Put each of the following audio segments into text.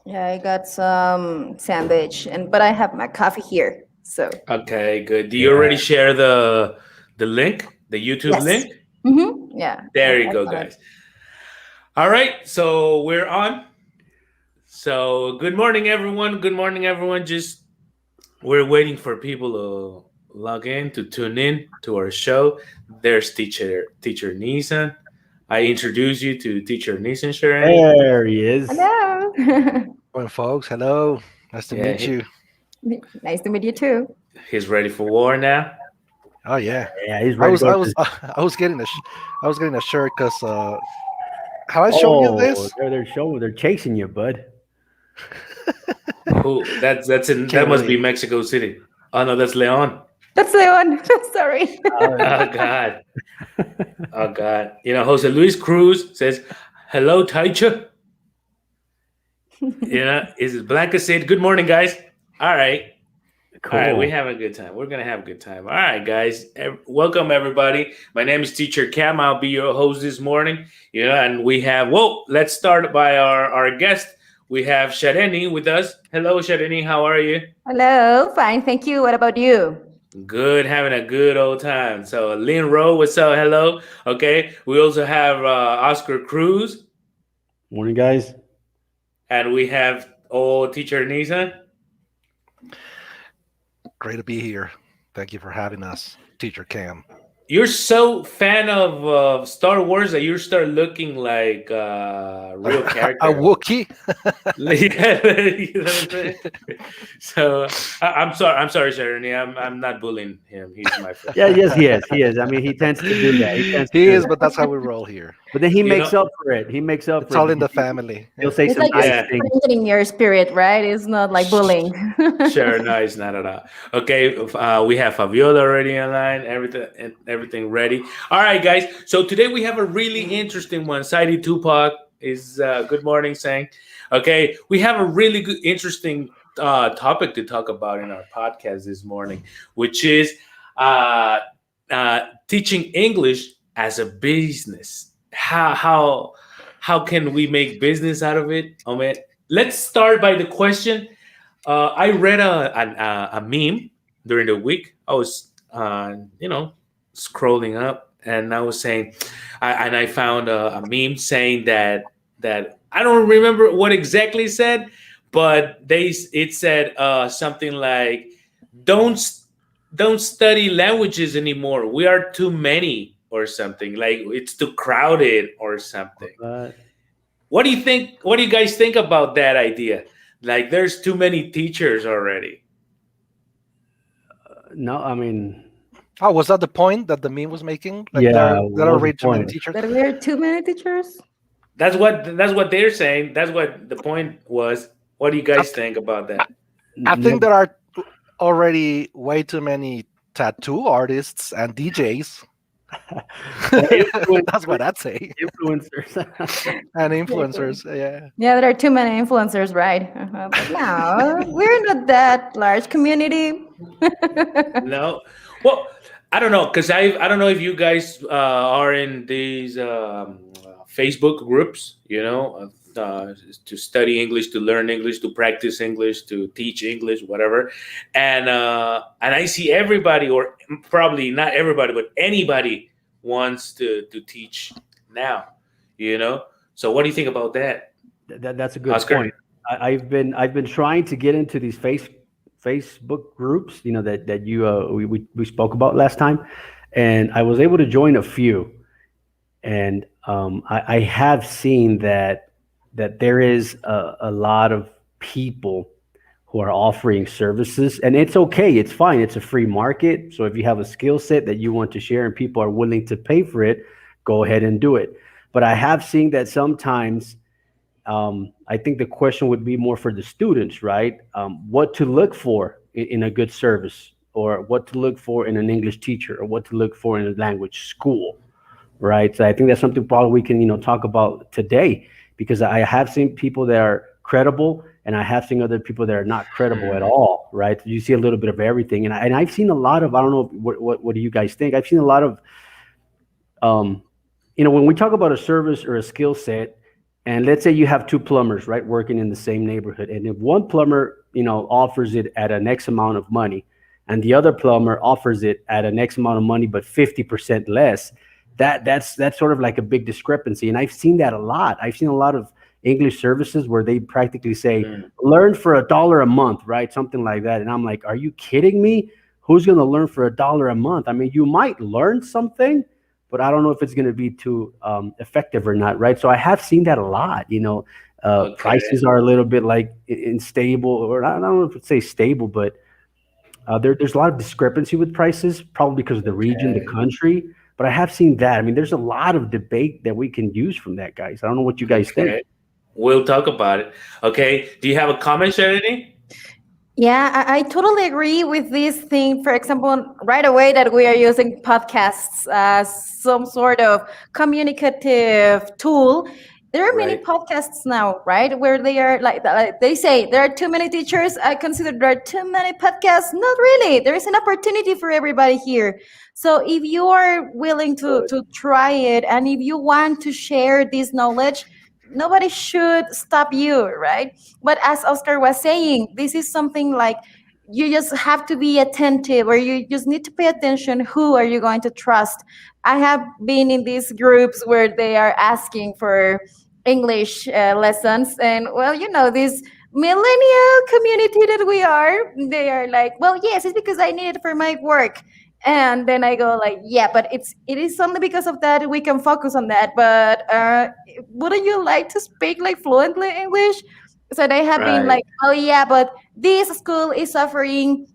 Yeah, I got some sandwich, but I have my coffee here. So Okay, good. Do you already Yeah. share the link, the YouTube yes. link? Yeah, There you I've go, done it. guys. All right, so we're on. So good morning, everyone. Good morning, everyone. Just we're waiting for people to log in to tune in to our show. There's teacher Nissan. I introduce you to teacher Nissan Sharani. There he is. Hello. Morning, folks. Hello. Nice to Yeah, meet you. Nice to meet you too. he's ready for war now. Oh yeah. Yeah, he's I ready to was go I to. was I was getting I was getting a shirt because have I shown you Oh, this? they're showing. They're chasing you, bud. Who? That Can't must be wait. Mexico City. Oh no, that's Leon. That's the one. Sorry. Oh God. Oh God. You know, Jose Luis Cruz says, "Hello, teacher." You know, is it Blanca said, "Good morning, guys." All right. All right, we Cool. have a good time. We're gonna have a good time. All right, guys, welcome everybody. My name is Teacher Cam. I'll be your host this morning. You know, and we have. Whoa, let's start by our guest. We have Shareni with us. Hello, Shareni. How are you? Hello. Fine. Thank you. What about you? Good, having a good old time. So, Lynn Rowe, what's up? Hello. Okay, we also have Oscar Cruz, Morning, guys. and we have Teacher Nisa. Great to be here. Thank you for having us, Teacher Cam. You're so fan of Star Wars that you start looking like a real A character. Wookiee? Yeah, you know what I'm saying? So I'm sorry, Sharoni. I'm not bullying him. He's my friend. Yeah, yes, he is. He is. I mean, he tends to do that. He tends to He do is, that. but that's how we roll here. But then he You makes know, up for it. He makes up It's for it all in because the family. he'll Yeah. say It's some like nice yeah. things. strengthening your spirit, right? It's not like bullying. Sure, no, it's not at all. Okay, we have Fabiola already online. Everything ready. All right, guys. So today we have a really interesting one. Saidi Tupac is good morning saying. Okay, we have a really good, interesting topic to talk about in our podcast this morning, which is uh, teaching English as a business. How can we make business out of it? Let's start by the question. I read a meme during the week. I was, scrolling up, and I was saying, I found a meme saying that I don't remember what exactly it said, but it said something like, "Don't don't study languages anymore. We are too many." Or something like it's too crowded or something. But What do you think? What do you guys think about that idea? Like, there's too many teachers already. no, I mean, Oh, was that the point that the meme was making? Like yeah. there What are was the way too many point? teachers? That we're too many teachers? That's what they're saying. That's what the point was. What do you I, guys think about that? I No, think there are already way too many tattoo artists and DJs. well, That's what I'd say. influencers. And influencers. Yeah. Yeah, there are too many influencers, right? But no, we're not that large community. No. Well, I don't know because I don't know if you guys are in these Facebook groups. To study English, to learn English, to practice English, to teach English, whatever. And I see everybody, or probably not everybody, but anybody wants to teach now. You know. So what do you think about that, That's a good Oscar? point. I've been trying to get into these Facebook groups, that you we spoke about last time, and I was able to join a few, and I have seen that there is a lot of people who are offering services, and it's okay, it's fine, it's a free market. So if you have a skill set that you want to share and people are willing to pay for it, go ahead and do it. But I have seen that sometimes I think the question would be more for the students, right? What to look for in a good service, or what to look for in an English teacher, or what to look for in a language school, right? So I think that's something probably we can, talk about today, because I have seen people that are credible, and I have seen other people that are not credible at Hmm. all, right? You see a little bit of everything, and I've seen a lot of, I don't know, what do you guys think? I've seen a lot of, um, when we talk about a service or a skill set, And let's say you have two plumbers, right, working in the same neighborhood. And if one plumber, offers it at an X amount of money, and the other plumber offers it at an X amount of money, but 50% less, that's sort of like a big discrepancy. And I've seen that a lot. I've seen a lot of English services where they practically say, learn for $1 a month, right? Something like that. And I'm like, are you kidding me? Who's going to learn for $1 a month? I mean, you might learn something, but I don't know if it's going to be too effective or not, right? So I have seen that a lot. Prices are a little bit like unstable, or I don't know if it's say stable, but there's a lot of discrepancy with prices, probably because of the region, the country. But I have seen that. I mean, there's a lot of debate that we can use from that, guys. I don't know what you guys think. We'll talk about it. Okay. Do you have a comment, Sharity? Yeah, I totally agree with this thing. For example, right away that we are using podcasts as some sort of communicative tool. There are many podcasts now, right? Where they are like they say there are too many teachers. I consider there are too many podcasts. Not really. There is an opportunity for everybody here. So if you are willing to try it, and if you want to share this knowledge, nobody should stop you, right? But as Oscar was saying, this is something like you just have to be attentive, or you just need to pay attention. Who are you going to trust? I have been in these groups where they are asking for English lessons, and well, this millennial community that we are, they are like, well, yes, it's because I need it for my work. And then I go like, yeah, but it is only because of that we can focus on that. But wouldn't you like to speak like fluently English? So they have been like, oh yeah, but this school is offering,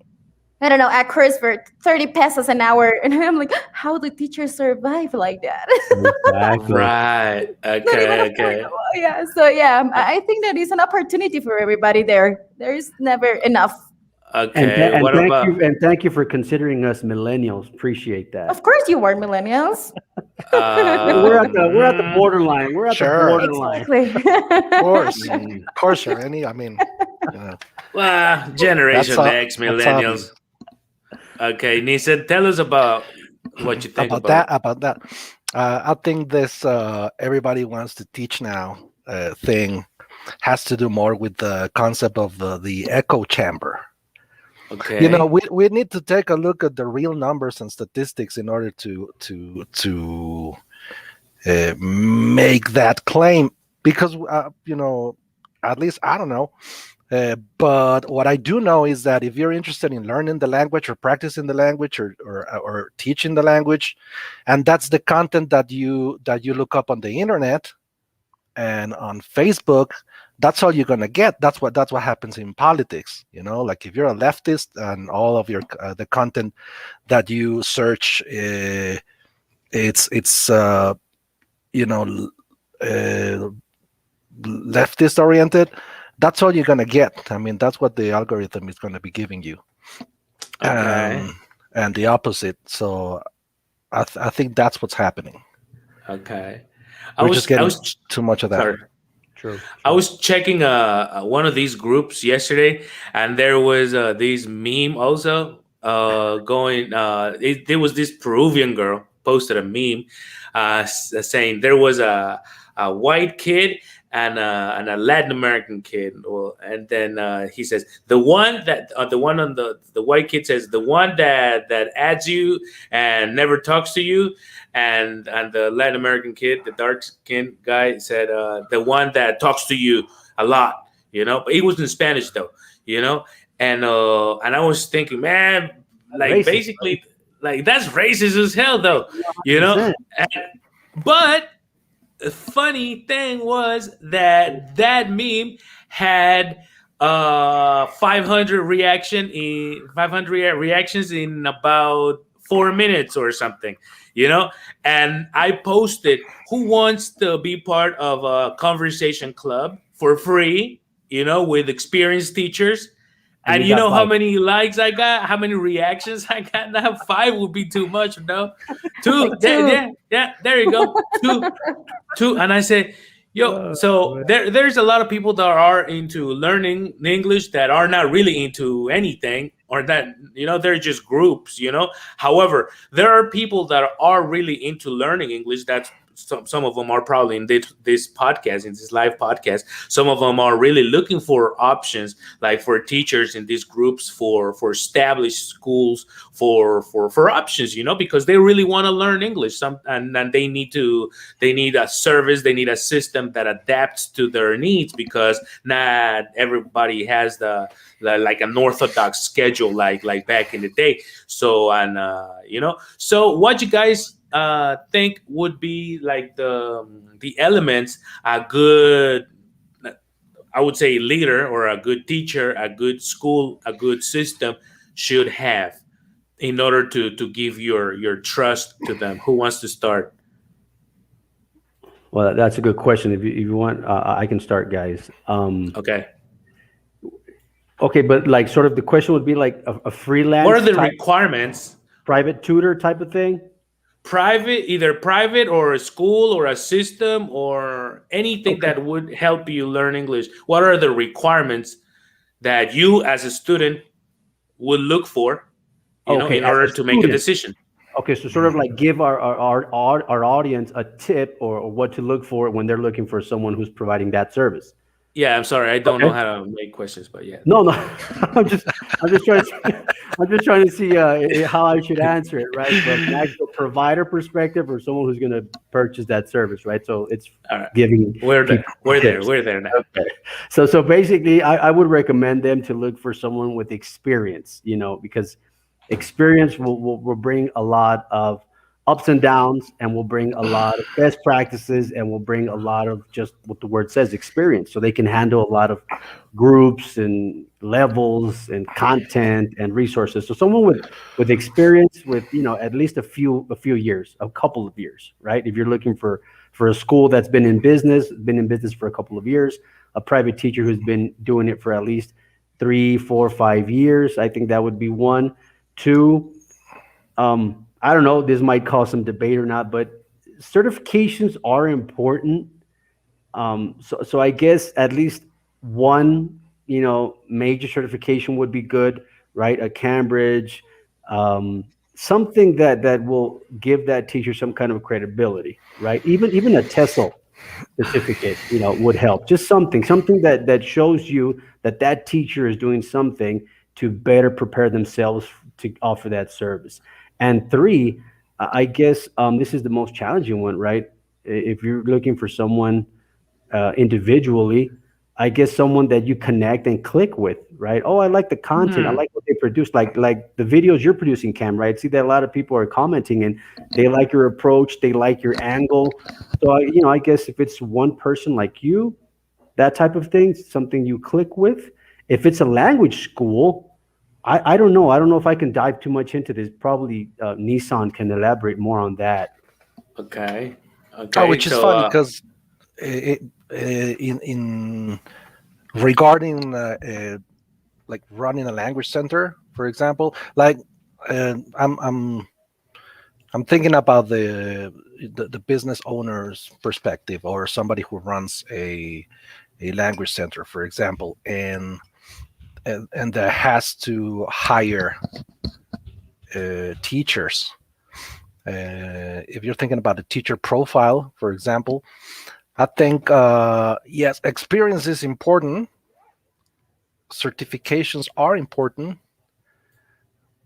I don't know, a course for 30 pesos an hour. And I'm like, how do teachers survive like that? Exactly. Right. Okay. Yeah. So yeah, I think that is an opportunity for everybody there. There is never enough. Okay. And thank you for considering us millennials. Appreciate that. Of course you are millennials. We're at the borderline. We're at the borderline. Exactly. Of course, Sharity. I mean, well, Generation X, millennials. Okay, Nisa, tell us about what you think about that. I think this everybody wants to teach now thing has to do more with the concept of the echo chamber. Okay. We need to take a look at the real numbers and statistics in order to make that claim, because at least I don't know. But what I do know is that if you're interested in learning the language or practicing the language or teaching the language, and that's the content that you look up on the internet and on Facebook, that's all you're gonna get. That's what happens in politics. Like if you're a leftist and all of your the content that you search, it's leftist oriented. That's all you're gonna get. I mean, that's what the algorithm is gonna be giving you, and the opposite. So, I think that's what's happening. Okay, We're just getting too much of that. Sorry. True. I was checking one of these groups yesterday, and there was this meme also going. There was this Peruvian girl posted a meme saying there was a white kid and a Latin American kid. Well, and then he says the one on the white kid says the one that adds you and never talks to you, and the Latin American kid, the dark skinned guy, said the one that talks to you a lot. But he was in Spanish though. And I was thinking, man, like racist, basically, right? Like that's racist as hell though. But the funny thing was that meme had 500 reactions in about 4 minutes or something, and I posted who wants to be part of a conversation club for free, with experienced teachers. And you know how many likes I got? How many reactions I got? Now 5 would be too much, no? 2. Yeah, there you go. 2. And I said, there's a lot of people that are into learning English that are not really into anything, or that, they're just groups, However, there are people that are really into learning English. That's some of them are probably in this podcast, in this live podcast. Some of them are really looking for options, like for teachers in these groups, for established schools, for options, because they really want to learn English. And they need a service, they need a system that adapts to their needs, because not everybody has the like an orthodox schedule like back in the day. So so what you guys think would be like the elements a good, I would say, leader or a good teacher, a good school, a good system should have in order to give your trust to them? Who wants to start? Well, that's a good question. If you want, I can start, guys. Okay. Okay, but like sort of the question would be like a freelance What are the type, requirements? private tutor type of thing. Either private or a school or a system or anything Okay. that would help you learn English. What are the requirements that you as a student would look for, Okay, in as a order to make a student. decision? Okay, so sort of like give our audience a tip or what to look for when they're looking for someone who's providing that service. Yeah, I'm sorry, I don't know Okay. how to make questions, but yeah. No, I'm just trying to, I'm just trying to see how I should answer it, right? From an actual provider perspective or someone who's going to purchase that service, right? So it's All right. giving. We're there. people We're there. tips. We're there now. Okay. So basically, I would recommend them to look for someone with experience, because experience will bring a lot of ups and downs, and will bring a lot of best practices, and will bring a lot of just what the word says, experience. So they can handle a lot of groups and levels and content and resources. So someone with experience, with at least a few years, a couple of years, right? If you're looking for a school that's been in business for a couple of years, a private teacher who's been doing it for at least 3, 4, 5 years, I think that would be one. Two, I don't know, this might cause some debate or not, but certifications are important. So I guess at least one, major certification would be good, right? A Cambridge, something that will give that teacher some kind of credibility, right? Even a TESOL certificate, would help. Just something that shows you that teacher is doing something to better prepare themselves to offer that service. And three, I guess this is the most challenging one, right? If you're looking for someone individually, I guess someone that you connect and click with, right? Oh, I like the content. I like what they produce, like the videos you're producing, Cam, right? See that a lot of people are commenting and they like your approach, they like your angle. So, I guess if it's one person like you, that type of thing, something you click with. If it's a language school, I don't know. I don't know if I can dive too much into this. Probably Nissan can elaborate more on that. Okay. Oh, which is funny because in regarding like running a language center, for example, like I'm thinking about the business owner's perspective, or somebody who runs a language center, for example, and that has to hire teachers. If you're thinking about the teacher profile, for example, I think yes, experience is important. Certifications are important,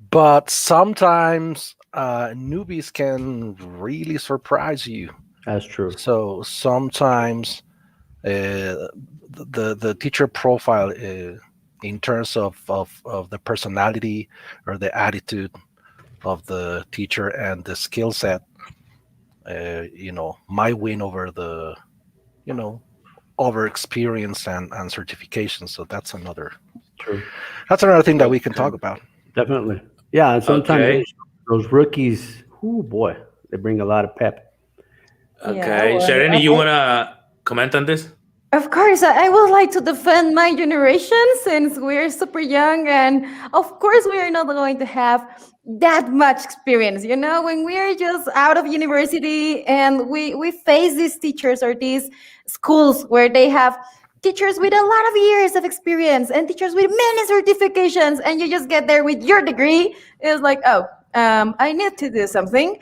but sometimes newbies can really surprise you. That's true. So sometimes the teacher profile in terms of the personality or the attitude of the teacher and the skill set, might win over the, over experience and certification. So that's another thing that we can talk about. Definitely. Yeah. And sometimes Okay. those rookies, oh boy, they bring a lot of pep. Okay. well, Shareni, you want to comment on this? Of course, I would like to defend my generation since we're super young, and of course, we are not going to have that much experience. When we are just out of university and we face these teachers or these schools where they have teachers with a lot of years of experience and teachers with many certifications, and you just get there with your degree. It's like, oh, I need to do something.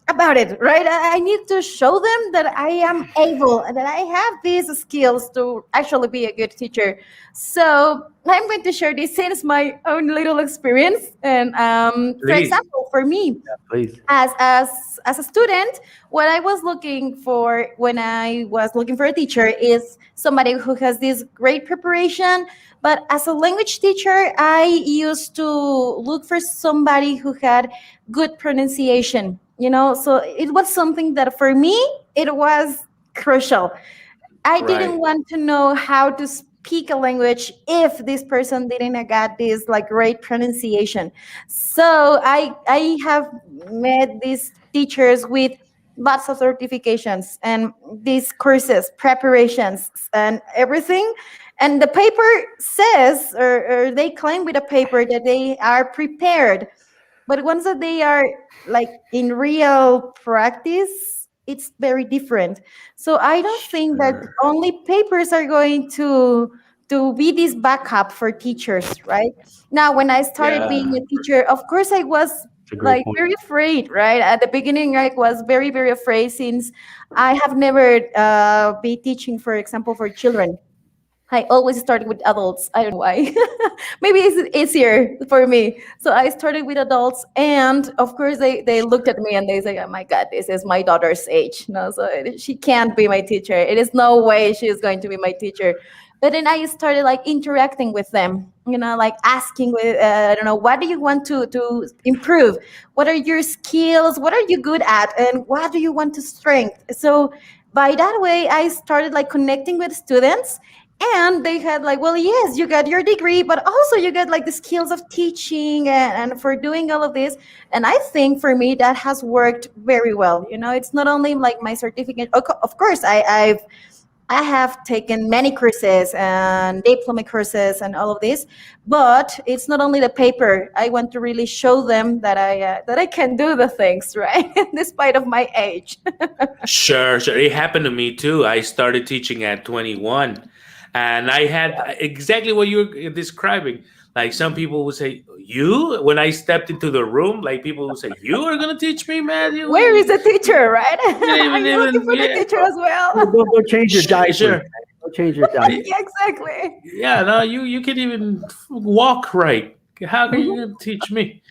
about it, right? I need to show them that I am able, that I have these skills to actually be a good teacher. So I'm going to share this since my own little experience. And for Please. example, for me, Please. as a student, what I was looking for when I was looking for a teacher is somebody who has this great preparation. But as a language teacher, I used to look for somebody who had good pronunciation. So it was something that for me it was crucial. I didn't Right. want to know how to speak a language if this person didn't get this like great pronunciation. So I have met these teachers with lots of certifications and these courses, preparations, and everything. And the paper says, or they claim with a paper that they are prepared, but once that they are like in real practice, it's very different. So I don't think that Sure. only papers are going to be this backup for teachers, right? Now, when I started being Yeah. a teacher, of course I was It's a great like point. very afraid, right? At the beginning, I was very, very afraid since I have never be teaching, for example, for children. I always started with adults. I don't know why. Maybe it's easier for me. So I started with adults, and of course they looked at me and they say, "Oh my God, this is my daughter's age. No, so she can't be my teacher. It is no way she is going to be my teacher." But then I started like interacting with them, like asking with, I don't know, what do you want to improve? What are your skills? What are you good at? And what do you want to strengthen? So by that way, I started like connecting with students, and they had like, well, yes, you got your degree, but also you get like the skills of teaching and for doing all of this. And I think for me that has worked very well. It's not only like my certificate. Of course, I have taken many courses and diploma courses and all of this, but it's not only the paper. I want to really show them that I can do the things, right, despite of my age. Sure, sure. It happened to me too. I started teaching at 21, and I had exactly what you're describing. Like some people would say, "You." When I stepped into the room, like people would say, "You are gonna teach me, man? Where is the teacher, right? You can't I'm looking even for the yeah." teacher as well. Don't change your diapers. Sure. Man. Don't change your diapers. Yeah, exactly. Yeah, no, you can even walk right. How can you gonna teach me?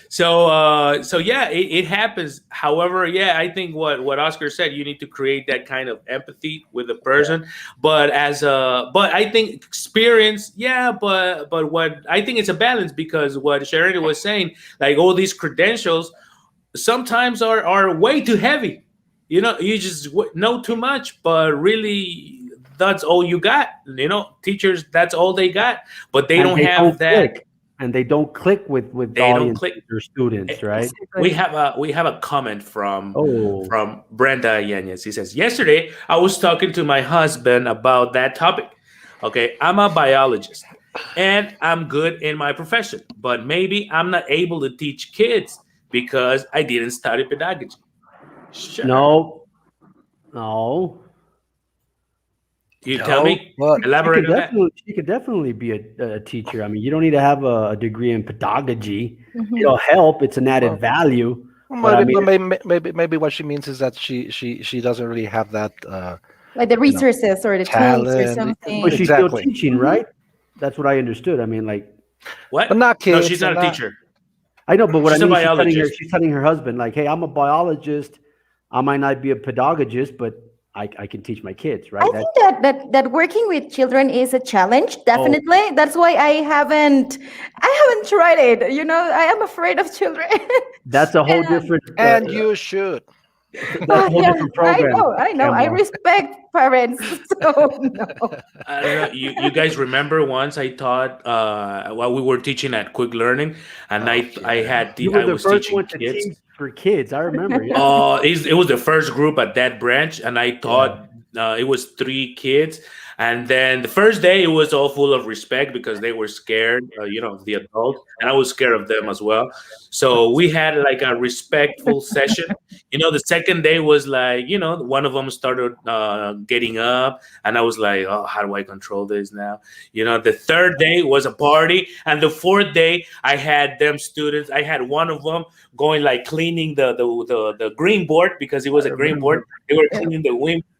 So yeah, it happens. However, yeah, I think what Oscar said, you need to create that kind of empathy with the person. But I think experience, yeah, but what I think it's a balance, because what Sharon was saying, like all these credentials sometimes are way too heavy. You just know too much, but really that's all you got. Teachers, that's all they got, but they And don't they have don't that. click. And they don't click with They don't audiences click. or students, right? We Exactly. have a comment Oh, from Brenda Yanez. He says, yesterday I was talking to my husband about that topic. Okay, I'm a biologist and I'm good in my profession, but maybe I'm not able to teach kids because I didn't study pedagogy. Sure. no, no. You tell No, me, but elaborate on that. She could definitely be a teacher. I mean, you don't need to have a degree in pedagogy. Mhm. It'll help. It's an added well, value. But I maybe, mean, but maybe what she means is that she doesn't really have that Like the you know resources or the tools or talent. but something. she's still Exactly. teaching, Mhm. right? That's what I understood. I mean, like, What? But not No, she's kids not and a not. teacher. I know, but what I She's a mean, biologist. she's telling her husband, like, hey, I'm a biologist. I might not be a pedagogist, but I can teach my kids, I right? think that working with children is a challenge. Oh, Definitely. That's why I haven't tried it. I am afraid of children. that's a whole And different. And you should. That's a whole yeah, different I program. know, I know. I Emma. respect parents. So no. I don't know. You guys remember once I taught while we were teaching at Quick Learning, and Oh yeah. You were I the was first teaching one to kids. teach for kids. I remember. Yeah. It was the first group at that branch, and I Yeah. taught. It was 3 kids, And then the first day, it was all full of respect because they were scared, of the adults, and I was scared of them as well. So we had like a respectful session. The second day was like, one of them started getting up, and I was like, oh, how do I control this now? The third day was a party, and the fourth day, I had them students. I had one of them going like cleaning the green board because it was I a green board. remember. They were cleaning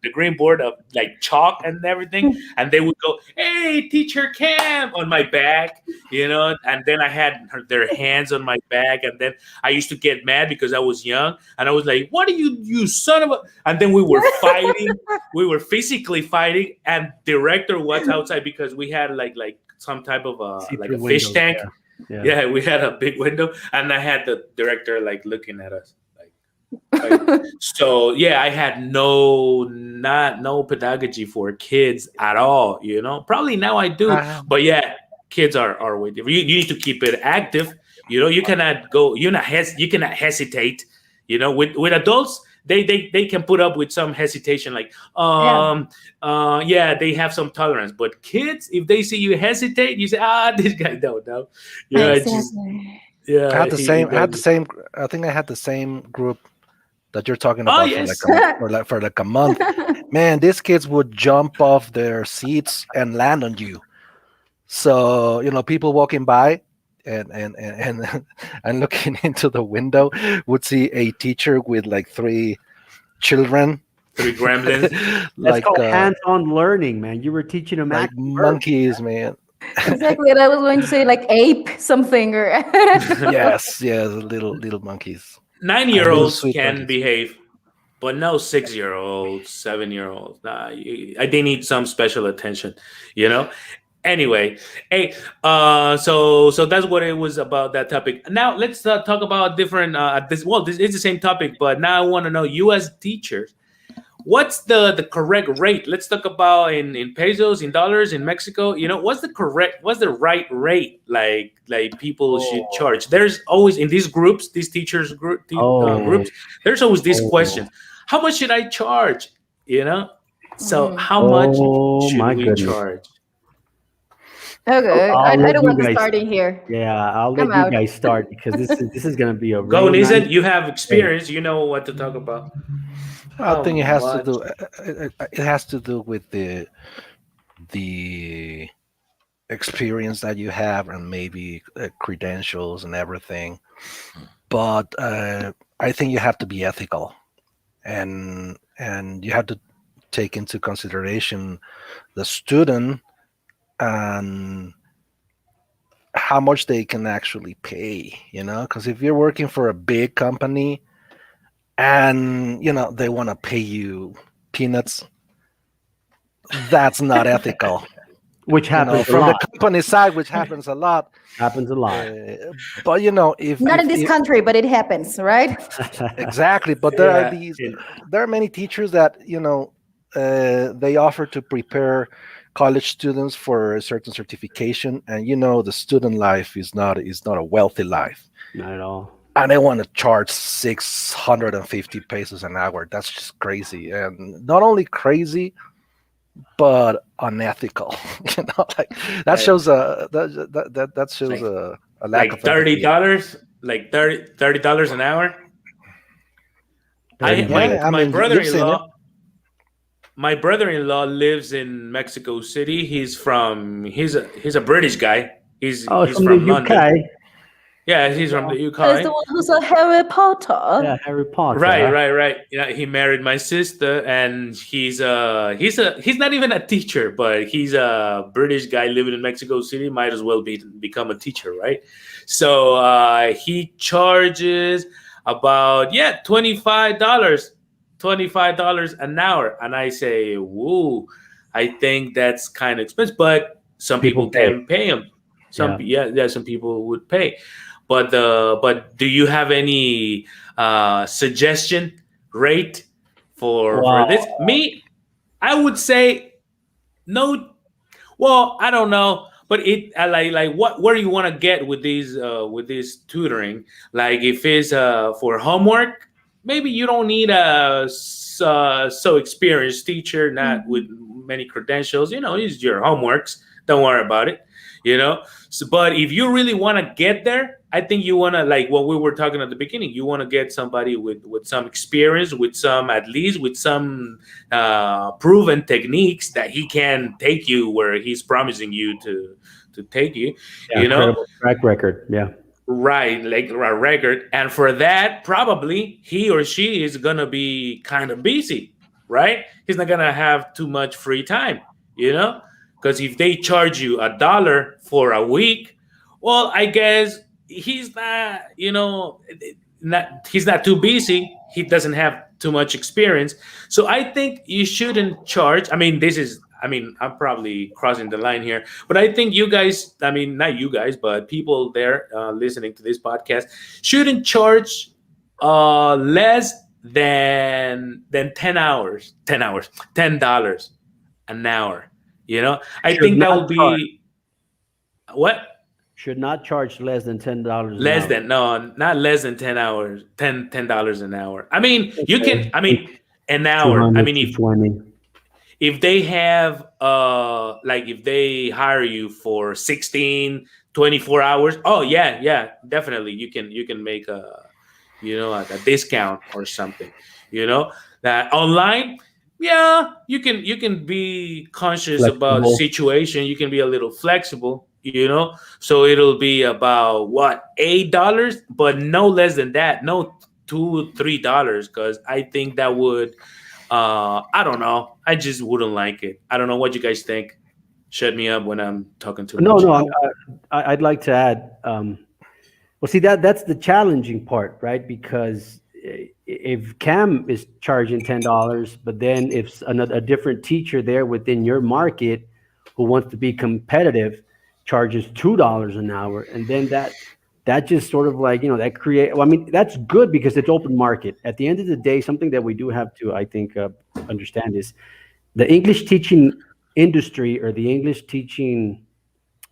the green board of like chalk and everything, and they would go, "Hey, teacher Cam," on my back, and then I had their hands on my back, and then I used to get mad because I was young, and I was like, "What are you son of a?" And then we were fighting, we were physically fighting, and director was outside because we had like some type of like See-through a fish windows, tank. yeah. Yeah, we had a big window, and I had the director like looking at us, like. So yeah, I had no pedagogy for kids at all. Probably now I do, Uh, but yeah, kids are way different. You need to keep it active. You cannot go. You cannot hesitate. With adults, they can put up with some hesitation, like Yeah. yeah, they have some tolerance. But kids, if they see you hesitate, you say, this guy don't know. It's just Exactly. yeah, I had the he same. I had the does. same. I think I had the same group that you're talking Oh about yes. for like a month. Man, these kids would jump off their seats and land on you. So people walking by and and looking into the window would see a teacher with like three children, Three gremlins. That's like called hands-on learning, man. You were teaching them like actual work. monkeys, man. Exactly. And I was going to say like ape something or Yes, yes, little monkeys, Nine-year little olds sweet can monkeys. behave, but no 6-year-olds, 7-year-olds. Nah, they need some special attention, you know. Anyway, hey, so that's what it was about that topic. Now let's talk about different. This is the same topic, but now I want to know, you as teachers, what's the correct rate? Let's talk about in pesos, in dollars, in Mexico. What's the right rate, like people should Oh, charge? There's always in these groups, these teachers oh, groups, there's always these oh, questions. How much should I charge? you know so Mhm. how much oh should my we goodness. charge? Okay. I, I'll I let don't you want to guys. start in here. Yeah, I'll I'm let you out. guys start because this is gonna be a Go, real nice Nissan, you have debate. experience, you know what to talk about. I How think it has to much? do. It has to do with the experience that you have and maybe credentials and everything. But I think you have to be ethical, and you have to take into consideration the student and how much they can actually pay. Because if you're working for a big company and they want to pay you peanuts, that's not ethical. Which happens a From the lot. company side, which happens a lot. Happens a lot. But Not in this if country, but it happens, right? exactly, but Yeah, and there are many teachers that they offer to prepare college students for a certain certification, and the student life is not a wealthy life, Not at all. and they want to charge 650 pesos an hour. That's just crazy, and not only crazy but unethical. Like that like shows that shows like a lack like of thirty empathy. dollars, like $30 an hour. I 30 my bucks. Yeah, I my mean, you've seen it. brother-in-law lives in Mexico City. He's a British guy. he's Oh, he's from the from London. UK. Yeah, he's from the As UK. the one who saw Harry Potter. Yeah, Harry Potter. Right, Huh? right, right. He married my sister, and he's not even a teacher, but he's a British guy living in Mexico City. Might as well become a teacher, right? So he charges about $25 an hour, and I say, whoa, I think that's kind of expensive, but some People people pay. can pay him. Yeah. Some people would pay, but do you have any suggestion rate for this? Well, Me, I would say no. Well, I don't know, but it like what where you want to get with this tutoring. Like if it's for homework, maybe you don't need a so experienced teacher. Not with many credentials. It's your homeworks. Don't worry about it. So, but if you really want to get there, I think you want to, like what we were talking at the beginning, you want to get somebody with some experience, with some, at least with some proven techniques that he can take you where he's promising you to take you. Yeah, you know incredible track record. Yeah. Right, like a record. And for that, probably he or she is gonna be kind of busy, right? He's not gonna have too much free time, you know? Because if they charge you $1 for a week, well, I guess he's not, he's not too busy. He doesn't have too much experience. So I think you shouldn't charge. I'm probably crossing the line here, but I think you guys, not you guys, but people there listening to this podcast shouldn't charge less than 10 hours, $10 an hour. I Should think that not will charge. be what? Should not charge less than $10 an Less hour. than, no, not less than 10 hours, $10 an hour. You can, an hour. 200 to 20. If they have like if they hire you for 16, 24 hours, oh yeah, definitely you can make a discount or something. That online, yeah, you can be conscious about the Flexible. situation. You can be a little flexible. So it'll be about what, $8, but no less than that, no $2, $3, because I think that would, I don't know, I just wouldn't like it. I don't know what you guys think. Shut me up when I'm talking too No, much. no, I'd like to add. Well, see, that's the challenging part, right? Because if Cam is charging $10, but then if a different teacher there within your market who wants to be competitive charges $2 an hour, and then that just sort of like, that create. Well, that's good because it's open market. At the end of the day, something that we do have to, I think, understand is the English teaching industry, or the English teaching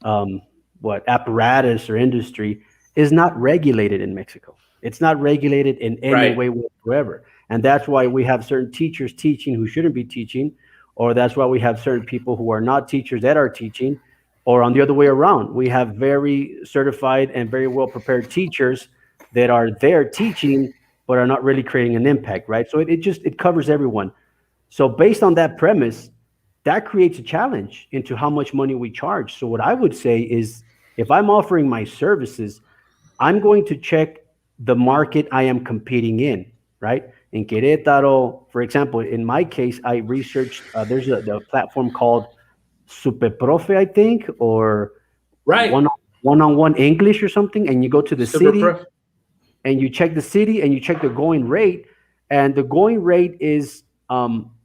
apparatus or industry, is not regulated in Mexico. It's not regulated in any Right. way whatsoever. And that's why we have certain teachers teaching who shouldn't be teaching, or that's why we have certain people who are not teachers that are teaching, or on the other way around. We have very certified and very well prepared teachers that are there teaching, but are not really creating an impact, right? So it covers everyone. So based on that premise, that creates a challenge into how much money we charge. So what I would say is, if I'm offering my services, I'm going to check the market I am competing in, right? In Querétaro, for example, in my case, I researched, there's a platform called Superprofe, I think, or Right. one-on-one English or something, and you go to the Super city, pro. and you check the city, and you check the going rate, and the going rate is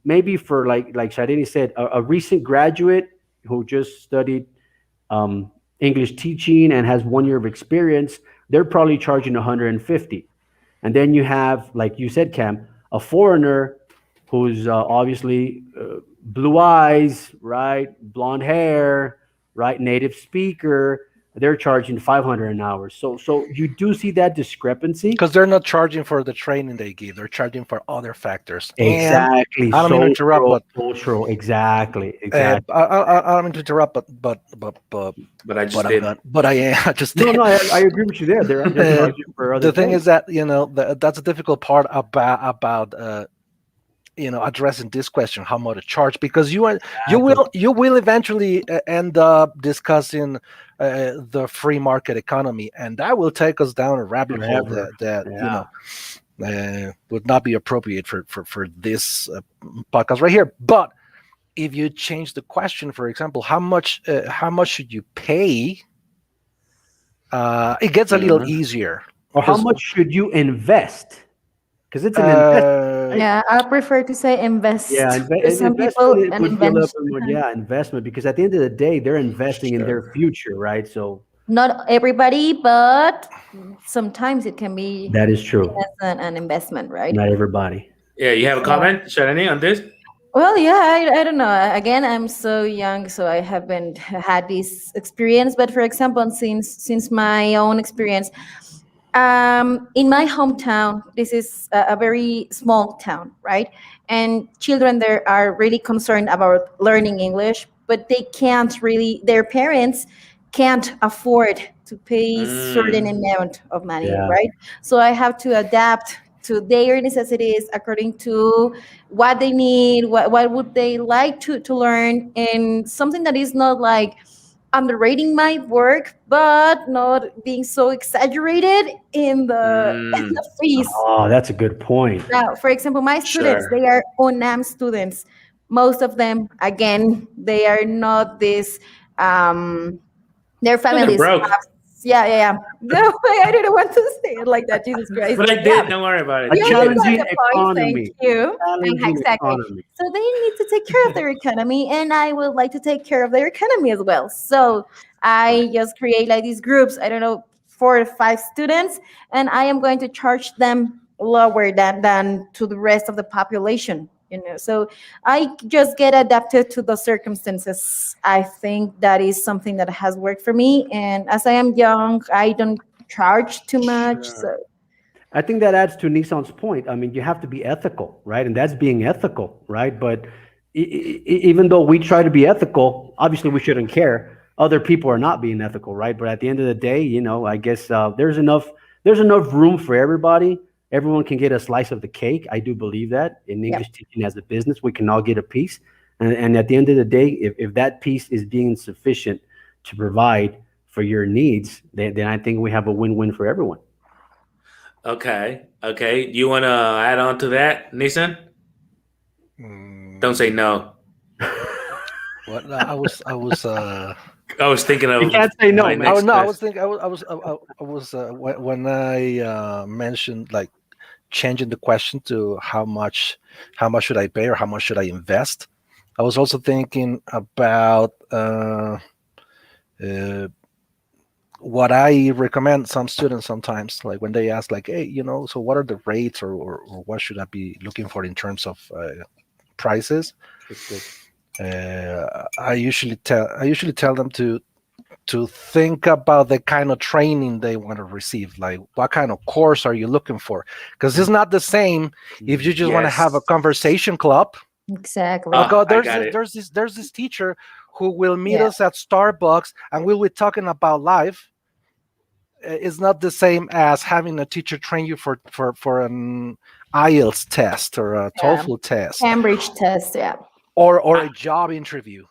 maybe for, like Sharini said, a recent graduate who just studied English teaching and has 1 year of experience, they're probably charging 150. And then you have, like you said, Cam, a foreigner who's obviously blue eyes, right, blonde hair, right, native speaker. They're charging 500 an hour. So you do see that discrepancy. Because they're not charging for the training they give; they're charging for other factors. Exactly. And I don't mean to interrupt, but cultural. Exactly. I don't mean to interrupt, but But I just I'm did. not. But I am. I just No, did. no, I agree with you there. They're charging for other The thing things. is that that's a difficult part about addressing this question, how much to charge, because you will eventually end up discussing the free market economy, and that will take us down a rabbit hole Forever. that would not be appropriate for this podcast right here. But if you change the question, for example, how much should you pay, it gets a little easier. Or how much should you invest? Because it's an investment. Yeah, I prefer to say invest. Yeah, Some investment people would an be a little invention. bit more. Yeah, investment, because at the end of the day, they're investing in their future, right? So Not everybody, but sometimes it can be that is true. an investment, right? Not everybody. Yeah, you have a comment, Sharani, on this? Well, yeah, I don't know. Again, I'm so young, so I haven't had this experience. But for example, since my own experience, in my hometown, this is a very small town, right? and children there are really concerned about learning English, but they can't really, their parents can't afford to pay certain Mm, amount of money, Yeah. right? So I have to adapt to their necessities according to what they need, what would they like to learn, and something that is not like underrating my work, but not being so exaggerated in the in mm, the fees. Oh, that's a good point. Now, for example, my students, sure. they are UNAM students. Most of them, again, they are not this. Their No, they're families broke. have. Yeah, yeah, yeah. No, I didn't want to say it like that. Jesus Christ. But I Yeah, did. Don't worry about A it. you I you did. got challenging the point. Thank economy. you. Challenging Exactly. economy. So they need to take care of their economy, and I would like to take care of their economy as well. So Right. I just create like these groups. I don't know, 4 or 5 students, and I am going to charge them lower than to the rest of the population. So I just get adapted to the circumstances. I think that is something that has worked for me, and as I am young, I don't charge too much. So Sure. I think that adds to Nissan's point. I mean, you have to be ethical, right? And that's being ethical, right? But even though we try to be ethical, obviously we shouldn't care. Other people are not being ethical, right? But at the end of the day, I guess there's enough room for everybody. Everyone can get a slice of the cake. I do believe that in yeah. English teaching as a business, we can all get a piece. And at the end of the day, if that piece is being sufficient to provide for your needs, then I think we have a win-win for everyone. Okay. Okay. You want to add on to that, Nissan? Don't say Mm, no. what I was I was thinking You of can't say no, my man. I was next no, I was question. thinking I was when I mentioned like changing the question to how much should I pay or how much should I invest. I was also thinking about uh, what I recommend some students sometimes, like when they ask, like, hey, so what are the rates, or what should I be looking for in terms of prices? That's good. I usually tell them to think about the kind of training they want to receive, like what kind of course are you looking for, because it's not the same if you just want to have a Yes. conversation club. Like, Exactly. oh, Ah, I there's got this, it. there's this teacher who will meet Yeah. us at Starbucks and we'll be talking about life. It's not the same as having a teacher train you for an IELTS test or a Yeah. TOEFL test, Cambridge test. Yeah. or I, a job interview.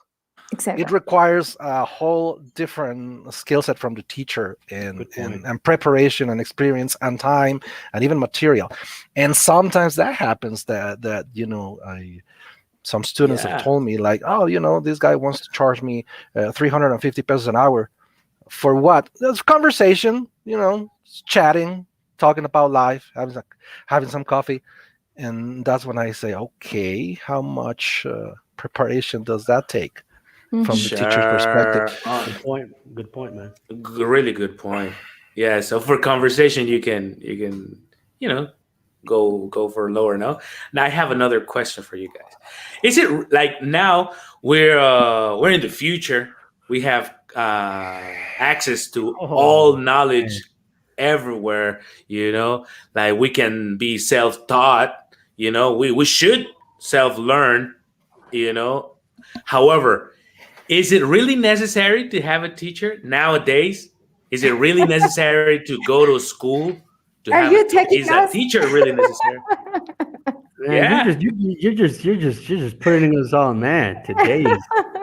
Exactly. It requires a whole different skill set from the teacher, and, Good point. and and preparation and experience and time and even material. And sometimes that happens that some students have yeah. told me, like, oh, this guy wants to charge me 350 pesos an hour. For what? There's conversation, chatting, talking about life, having some coffee. And that's when I say, okay, how much preparation does that take from Hmm. the teacher's perspective? Sure. Good point. Good point, man. Really good point. Yeah. So for conversation, you can you know go for lower. No. Now I have another question for you guys. Is it like now we're in the future? We have access to all Oh man. knowledge everywhere. Like we can be self taught. We should self learn. You know. However, is it really necessary to have a teacher nowadays? Is it really necessary to go to school to Are have a you teacher? taking Is a us? teacher really necessary? Man, you're Yeah. just you're just putting us on, man. Today's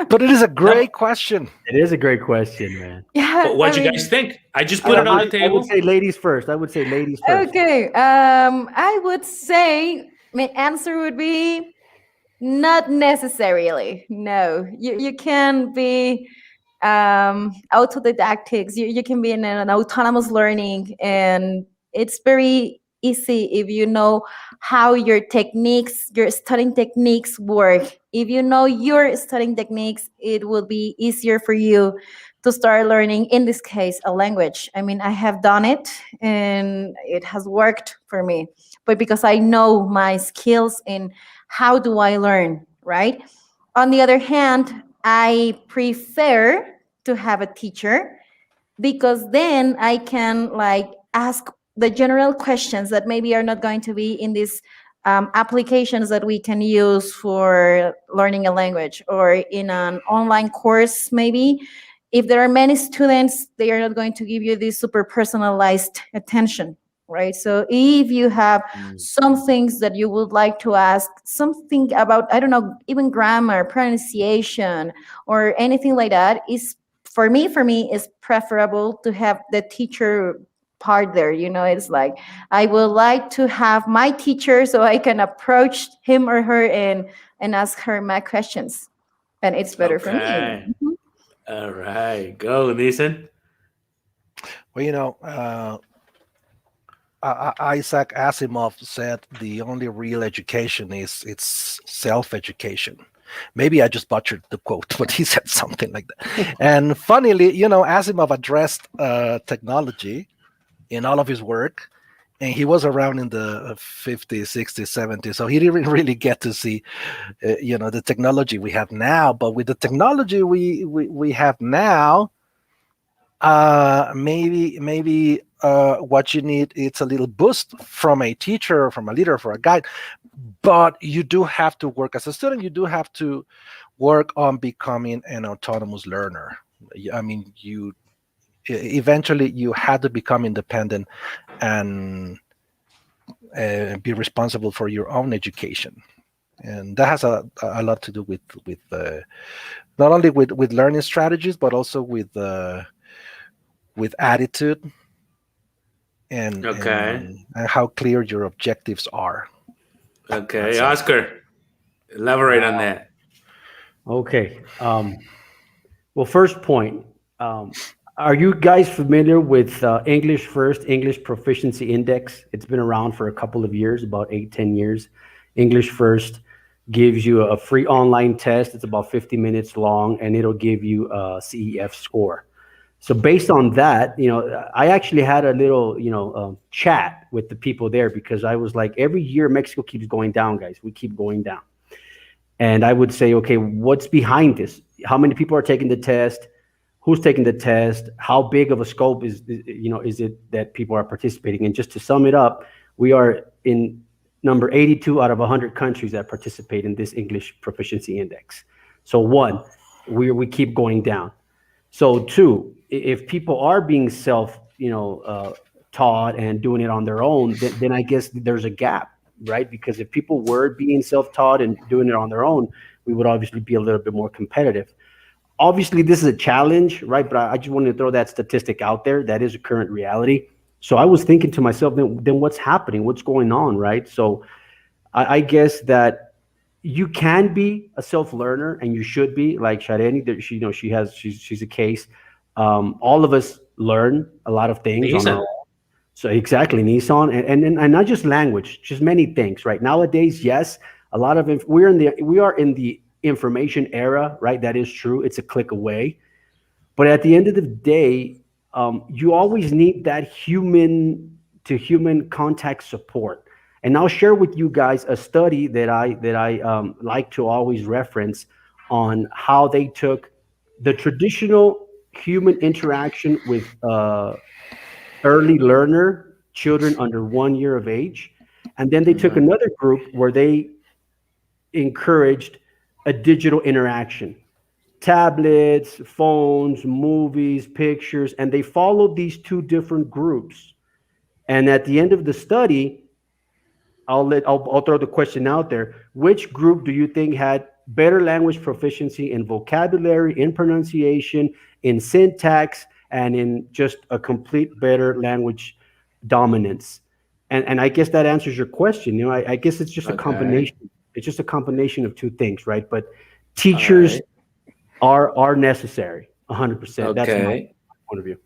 But it is a No, great question. it is a great question, man. Yeah. but I what you guys mean, think? I just I, put I it on I the mean, I would table. say ladies first. I would say ladies first. okay. I would say my answer would be not necessarily. No, you can be autodidactics. You can be in an autonomous learning, and it's very easy if you know how your studying techniques work. If you know your studying techniques, it will be easier for you to start learning, in this case, a language. I mean, I have done it and it has worked for me, but because I know my skills in how do I learn, right? On the other hand, I prefer to have a teacher because then I can like ask the general questions that maybe are not going to be in this applications that we can use for learning a language, or in an online course maybe, if there are many students, they are not going to give you this super personalized attention, right? So if you have Mm. some things that you would like to ask, something about, I don't know, even grammar, pronunciation, or anything like that, is for me is preferable to have the teacher part there. It's like, I would like to have my teacher so I can approach him or her and ask her my questions, and it's better for me. Okay. All right. Go, Nathan. Well, Isaac Asimov said the only real education is it's self-education. Maybe I just butchered the quote, but he said something like that. And funnily, Asimov addressed technology in all of his work, and he was around in the 50s, 60s, 70s, so he didn't really get to see, the technology we have now. But with the technology we have now, maybe what you need, it's a little boost from a teacher, from a leader, for a guide. But you do have to work as a student. You do have to work on becoming an autonomous learner. I mean, you eventually you had to become independent and be responsible for your own education, and that has a lot to do with not only with learning strategies, but also with attitude and, Okay. and how clear your objectives are. Okay. That's it. Oscar, elaborate on that. Okay. Well, first point. Um, are you guys familiar with English First, English Proficiency Index? It's been around for a couple of years, about 8, 10 years. English First gives you a free online test. It's about 50 minutes long, and it'll give you a CEF score. So based on that, I actually had a little, chat with the people there, because I was like, every year Mexico keeps going down, guys. We keep going down. And I would say, okay, what's behind this? How many people are taking the test? Who's taking the test? How big of a scope is it that people are participating in? Just to sum it up, we are in number 82 out of 100 countries that participate in this English Proficiency Index. So one, we keep going down. So two, if people are being taught and doing it on their own, then I guess there's a gap, right? Because if people were being self-taught and doing it on their own, we would obviously be a little bit more competitive. Obviously, this is a challenge, right? But I just wanted to throw that statistic out there. That is a current reality. So I was thinking to myself, then what's happening? What's going on, right? So I guess that you can be a self-learner, and you should be, like Shareni. That she's a case. All of us learn a lot of things on our Nathan. own. So exactly, Nissan, and not just language, just many things. Right nowadays, yes, a lot of we are in the information era, right? That is true. It's a click away. But at the end of the day, you always need that human to human contact support. And I'll share with you guys a study that I like to always reference on how they took the traditional human interaction with early learner children under 1 year of age, and then they took Mhm. another group where they encouraged a digital interaction, tablets, phones, movies, pictures, and they followed these two different groups. And at the end of the study, I'll throw the question out there. Which group do you think had better language proficiency in vocabulary, in pronunciation, in syntax, and in just a complete better language dominance? And I guess that answers your question. I guess it's just a Okay. combination. It's just a combination of two things, right? But All teachers right. are necessary, 100%. That's my Okay. point of view.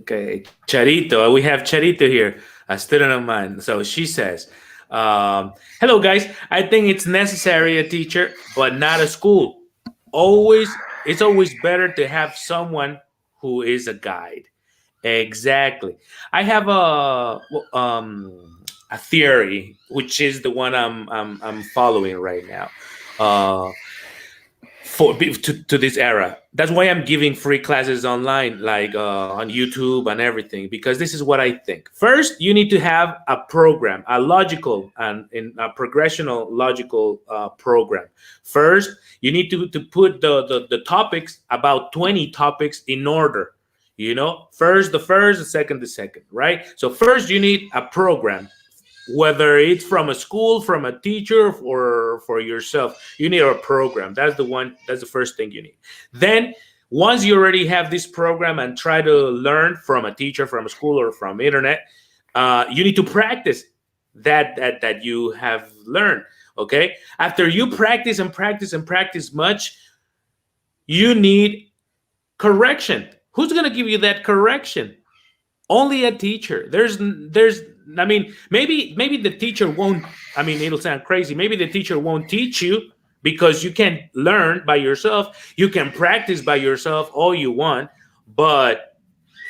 Okay. Charito. We have Charito here, a student of mine. So she says, hello, guys. I think it's necessary a teacher, but not a school. It's always better to have someone who is a guide. Exactly. I have a theory, which is the one I'm following right now. Uh, to this era. That's why I'm giving free classes online, like on YouTube and everything, because this is what I think. First, you need to have a program, a logical and in a progressional logical program. First, you need to put the topics, about 20 topics, in order. You know, first the first, the second, right? So first you need a program, whether it's from a school, from a teacher, or for yourself. You need a program. That's the first thing you need. Then once you already have this program and try to learn from a teacher, from a school, or from internet, you need to practice that you have learned. Okay, after you practice and practice and practice much, you need correction. Who's going to give you that correction? Only a teacher. There's I mean, maybe the teacher won't. I mean, it'll sound crazy. Maybe the teacher won't teach you, because you can learn by yourself. You can practice by yourself all you want, but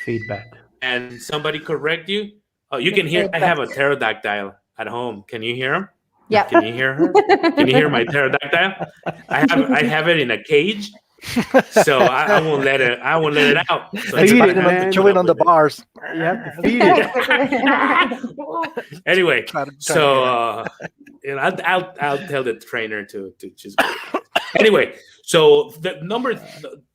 Feedback. and somebody correct you. Oh, you can hear. I have a pterodactyl at home. Can you hear him? Yeah. Can you hear her? Can you hear my pterodactyl? I have it in a cage, so I won't let it. I won't let it out. So Feed everybody it, has man. to Chewing on the put up bars. You have to feed it. with it. Anyway, Try to so I'll tell the trainer to just go. Anyway, so the number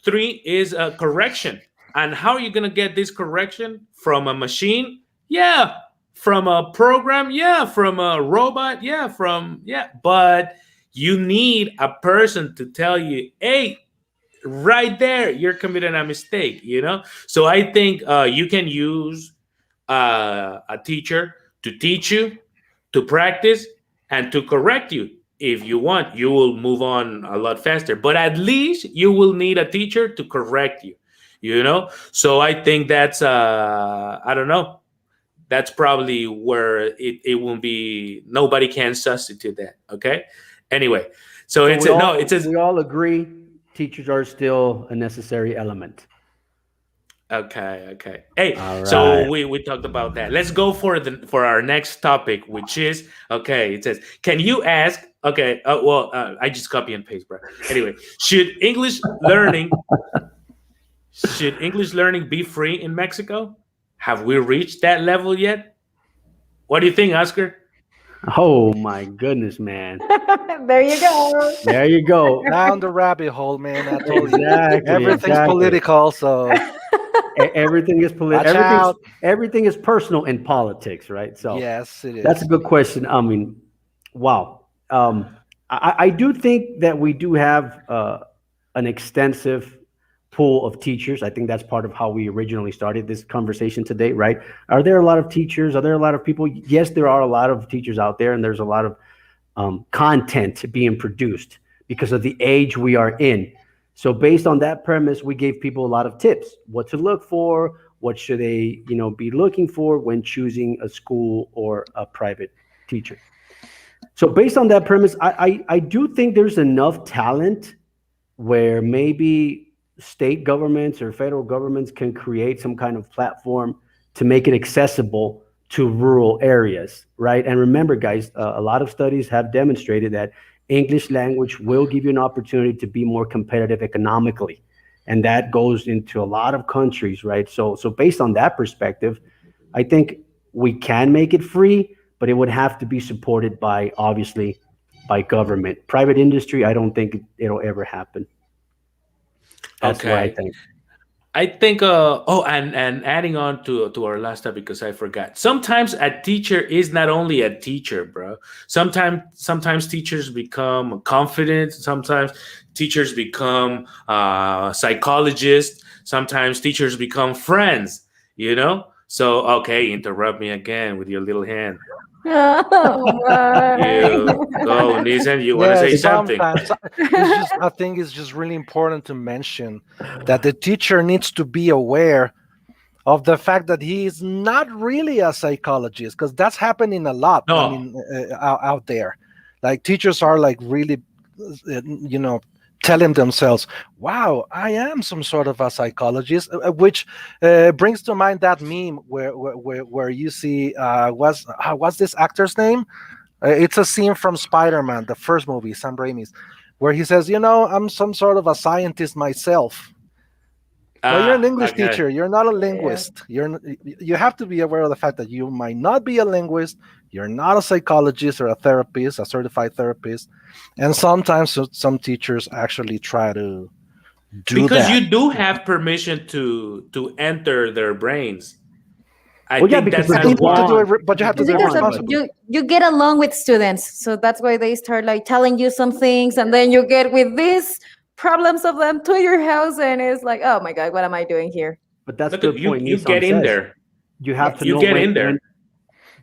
3 is a correction. And how are you gonna get this correction? From a machine? Yeah. From a program? Yeah. From a robot? Yeah. But you need a person to tell you, hey, right there, you're committing a mistake, you know? So I think you can use a teacher to teach you, to practice, and to correct you. If you want, you will move on a lot faster, but at least you will need a teacher to correct you, you know? So I think that's, I don't know, that's probably where it won't be, nobody can substitute that, okay? Anyway, so it's we all agree teachers are still a necessary element. okay. Hey, All so right. we talked about that. Let's go for our next topic, which is, okay, it says, can you ask, okay, I just copy and paste, bro. Anyway, should English learning be free in Mexico? Have we reached that level yet? What do you think, Oscar? Oh my goodness, man. There you go. There you go. Down the rabbit hole, man. I told you. Exactly. Everything's exactly. political, so Everything is watch out. everything is personal in politics, right? So Yes, it is. that's a good question. I mean, wow. I do think that we do have an extensive pool of teachers. I think that's part of how we originally started this conversation today, right? Are there a lot of teachers? Are there a lot of people? Yes, there are a lot of teachers out there, and there's a lot of content being produced because of the age we are in. So based on that premise, we gave people a lot of tips: what to look for, what should they, be looking for when choosing a school or a private teacher. So based on that premise, I do think there's enough talent where maybe state governments or federal governments can create some kind of platform to make it accessible to rural areas, right? And remember, guys, a lot of studies have demonstrated that English language will give you an opportunity to be more competitive economically. And that goes into a lot of countries, right? So based on that perspective, I think we can make it free, but it would have to be supported by, obviously, by government. Private industry, I don't think it'll ever happen. That's what I think. I think and adding on to our last topic, because I forgot. Sometimes a teacher is not only a teacher, bro. Sometimes teachers become confident. Sometimes teachers become psychologists. Sometimes teachers become friends, you know? So okay, interrupt me again with your little hand. Oh You my. go, Nissan, you want to say Yes, something? sometimes I think it's just really important to mention that the teacher needs to be aware of the fact that he is not really a psychologist, because that's happening a lot. I No. mean, out there, like teachers are like really, telling themselves, "Wow, I am some sort of a psychologist," which brings to mind that meme where you see what's this actor's name? It's a scene from Spider-Man, the first movie, Sam Raimi's, where he says, I'm some sort of a scientist myself. Well, you're an English Okay. teacher. You're not a Yeah. linguist. You have to be aware of the fact that you might not be a linguist. You're not a psychologist or a therapist, a certified therapist. And sometimes some teachers actually try to do Because that. you do have permission to enter their brains. I Well, yeah, think because that's they But not you go have to what. do it, on. but you have to They It's do go it because on, of but responsibly. you get along with students, so that's why they start like telling you some things, and then you get with these problems of them to your house, and it's like, oh my god, what am I doing here? but that's a Look at good you. point. You get Nissan in says there. you have to Yes. You know get in there.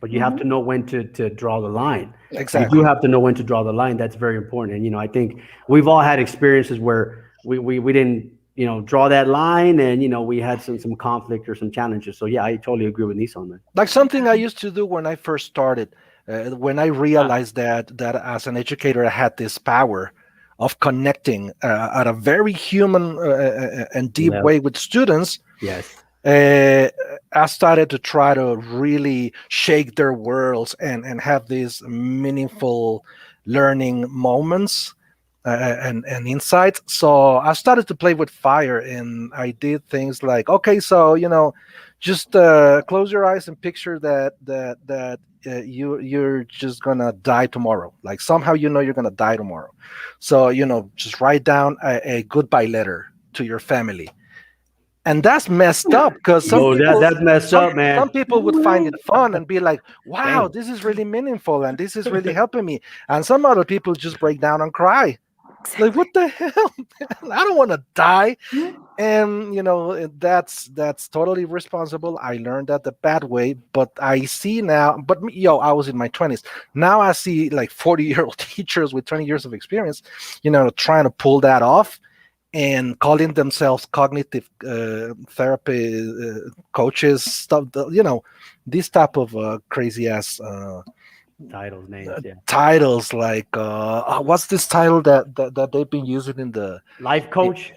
but you have Hmm. to know when to draw the line. You Yes. do Exactly. have to know when to draw the line. That's very important. And I think we've all had experiences where we didn't draw that line, and we had some conflict or some challenges. So yeah, I totally agree with Nissan, man. Like something I used to do when I first started, when I Ah, realized that as an educator I had this power of connecting at a very human and deep Love. way with students. Yes. uh, I started to try to really shake their worlds and have these meaningful learning moments and insights. So I started to play with fire, and I did things like, okay, so just close your eyes and picture that you're just gonna die tomorrow. Like somehow you're gonna die tomorrow. So just write down a goodbye letter to your family, and that's messed up because some Oh, people that's messed some up, man. some people would find it fun and be like, wow, Damn. this is really meaningful and this is really helping me, and some other people just break down and cry, like, what the hell, man? I don't want to die. And that's totally responsible. I learned that the bad way, but I see now, I was in my 20s. Now I see like 40-year-old teachers with 20 years of experience, trying to pull that off and calling themselves cognitive therapy coaches, stuff. This type of crazy ass Titles, names, yeah. titles. Like, what's this title that they've been using in the Life coach.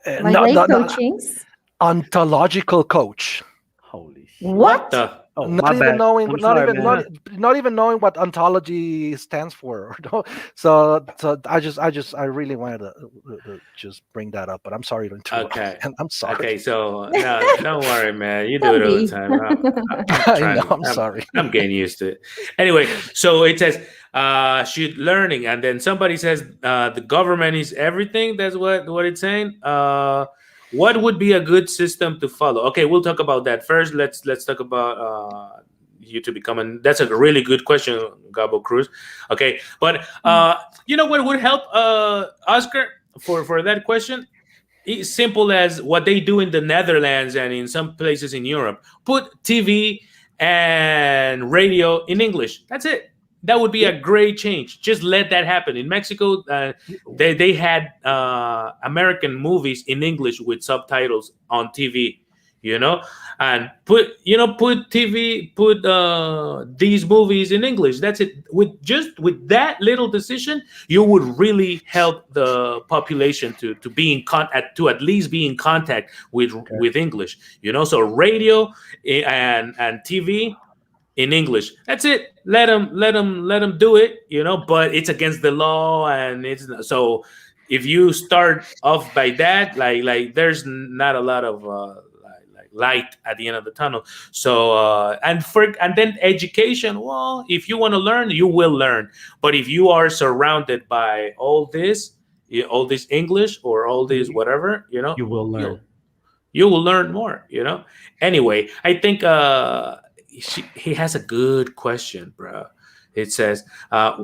Like no, life no, no, coachings. ontological coach. Holy shit. what What? the? Oh, Not my even bad. knowing, I'm not sorry, even not, man. not even knowing what ontology stands for. So I really wanted to just bring that up, but I'm sorry to interrupt. Okay. And I'm sorry. Okay. So no, don't worry, man. You do it Don't all the be. time. I'm I trying know. to. I'm sorry. I'm getting used to it. Anyway, so it says should learning, and then somebody says the government is everything. That's what it's saying. What would be a good system to follow? Okay, we'll talk about that first. Let's talk about you to become an. That's a really good question, Gabo Cruz. Okay, but you know what would help Oscar for that question? It's simple as what they do in the Netherlands and in some places in Europe. Put TV and radio in English. That's it. That would be Yeah. a great change. Just let that happen. In Mexico, they had American movies in English with subtitles on TV. You know, and put TV, put these movies in English. That's it. With that little decision, you would really help the population to be in contact, to at least be in contact Okay. with English. So radio and TV in English. That's it. Let them do it. But it's against the law, and it's so. If you start off by that, like there's not a lot of like light at the end of the tunnel. So and then education. Well, if you want to learn, you will learn. But if you are surrounded by all this English or all this You, whatever, you will you'll learn. you will learn more. Anyway, I think he has a good question, bro. It says,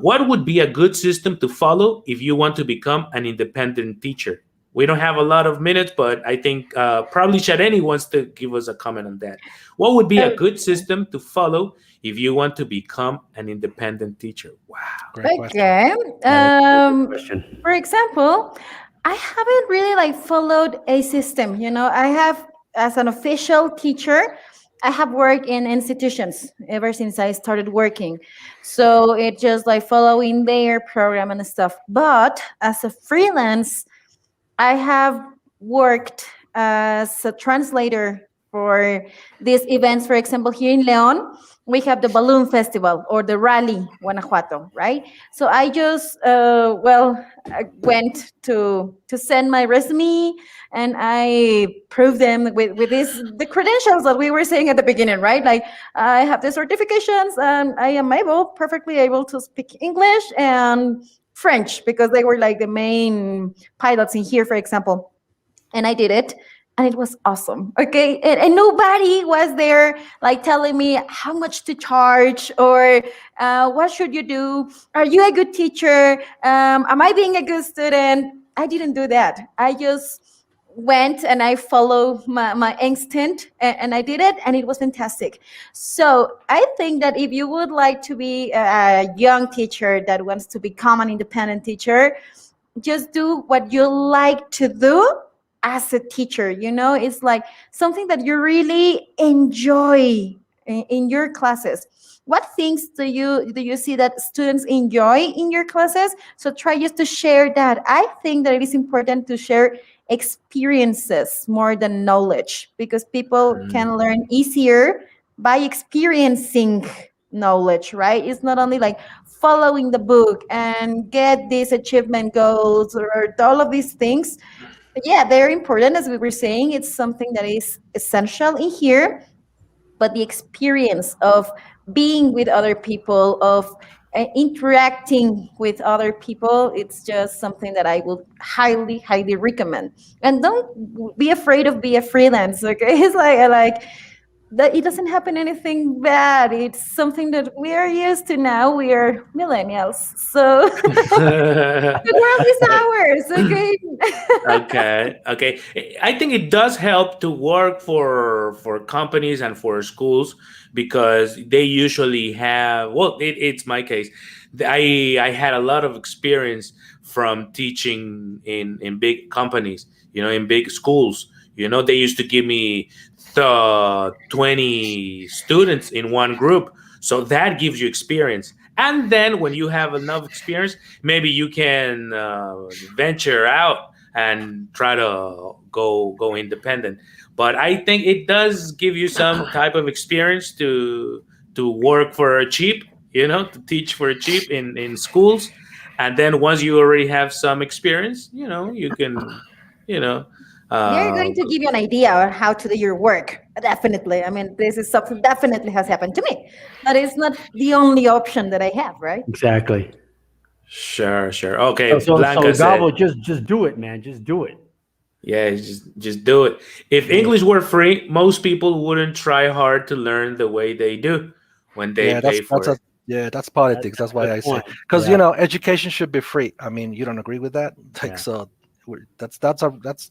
what would be a good system to follow if you want to become an independent teacher? We don't have a lot of minutes, but I think probably Shadeni wants to give us a comment on that. What would be a good system to follow if you want to become an independent teacher? Wow. Great question. Okay. That is a very good Um, question. for example, I haven't really like followed a system. I have, as an official teacher, I have worked in institutions ever since I started working. So it just like following their program and stuff. But as a freelance, I have worked as a translator for these events. For example, here in Leon, we have the balloon festival or the rally Guanajuato, right? So I just I went to send my resume, and I proved them with this the credentials that we were saying at the beginning, right? Like I have the certifications, and I am perfectly able to speak English and French, because they were like the main pilots in here, for example. And I did it, and it was awesome. Okay, and nobody was there like telling me how much to charge, or what should you do, are you a good teacher, am I being a good student? I didn't do that. I just went and I followed my instinct, and I did it, and it was fantastic. So I think that if you would like to be a young teacher that wants to become an independent teacher, just do what you like to do as a teacher. It's like something that you really enjoy in your classes. What things do you see that students enjoy in your classes? So try just to share that. I think that it is important to share experiences more than knowledge, because people Mm. can learn easier by experiencing knowledge, right? It's not only like following the book and get these achievement goals or all of these things. But yeah, they're important, as we were saying. It's something that is essential in here, but the experience of being with other people, of interacting with other people, it's just something that I would highly, highly recommend. And don't be afraid of be a freelance. Okay, it's like I like that it doesn't happen anything bad. It's something that we are used to now. We are millennials, so the world is ours. Okay. Okay, okay. I think it does help to work for companies and for schools, because they usually have. Well, it's my case. I had a lot of experience from teaching in big companies. In big schools. They used to give me 20 students in one group, so that gives you experience. And then when you have enough experience, maybe you can venture out and try to go independent. But I think it does give you some type of experience to work for cheap, to teach for cheap in schools. And then once you already have some experience, you can, you know, They're uh, going to give you an idea on how to do your work. Definitely. I mean, this is something definitely has happened to me. But it's not the only option that I have, right? Exactly. sure, sure. Okay, So Blanca Gabo, said, just do it, man. Just do it. yeah, just do it. If Do it. English were free, most people wouldn't try hard to learn the way they do when they Yeah, pay that's for a it. yeah, that's politics. That's That's a why good I say, point. because Yeah. education should be free. I mean, you don't agree with that? Like Yeah. so, that's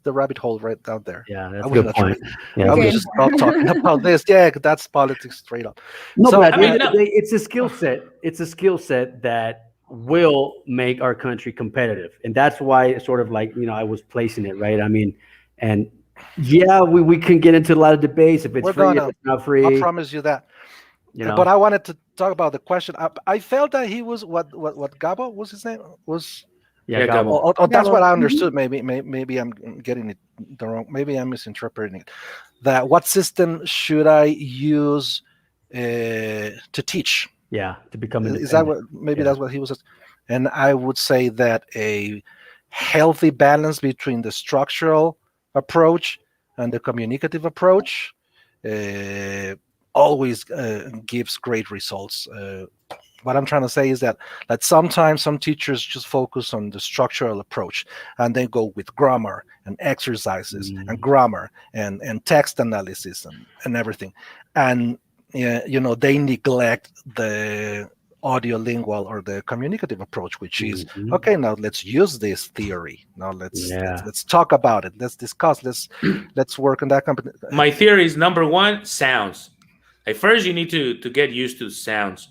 the rabbit hole right out there. Yeah. I That's a was good not point. trying. Yeah. I That's was good. Okay. just not talking about this. Yeah, that's politics straight up. No, but So at I the end mean, of the no. day, it's a skill set. It's a skill set that will make our country competitive, and that's why sort of like I was placing it right. I mean, and yeah, we can get into a lot of debates if it's we're free, if gonna. it's not I free. promise you that. You But know. I wanted to talk about the question. I felt that he was what Gabo was his name was. Yeah, Yeah, Gabo. Gabo. That's what Double. I Mhm. understood. Maybe I'm getting it the wrong. Maybe I'm misinterpreting it. That what system should I use to teach? Yeah, to become Is that independent. what? Maybe Yeah. that's what he was. And I would say that a healthy balance between the structural approach and the communicative approach uh, always gives great results. What I'm trying to say is that sometimes some teachers just focus on the structural approach and they go with grammar and exercises and Mm, grammar and text analysis and everything, and yeah, they neglect the audiolingual or the communicative approach, which is mhm. okay. Now let's use this theory. Now let's let's Yeah. let's talk about it. Let's discuss. Let's work on that company. My theory is number one, sounds. Like first, you need to get used to sounds.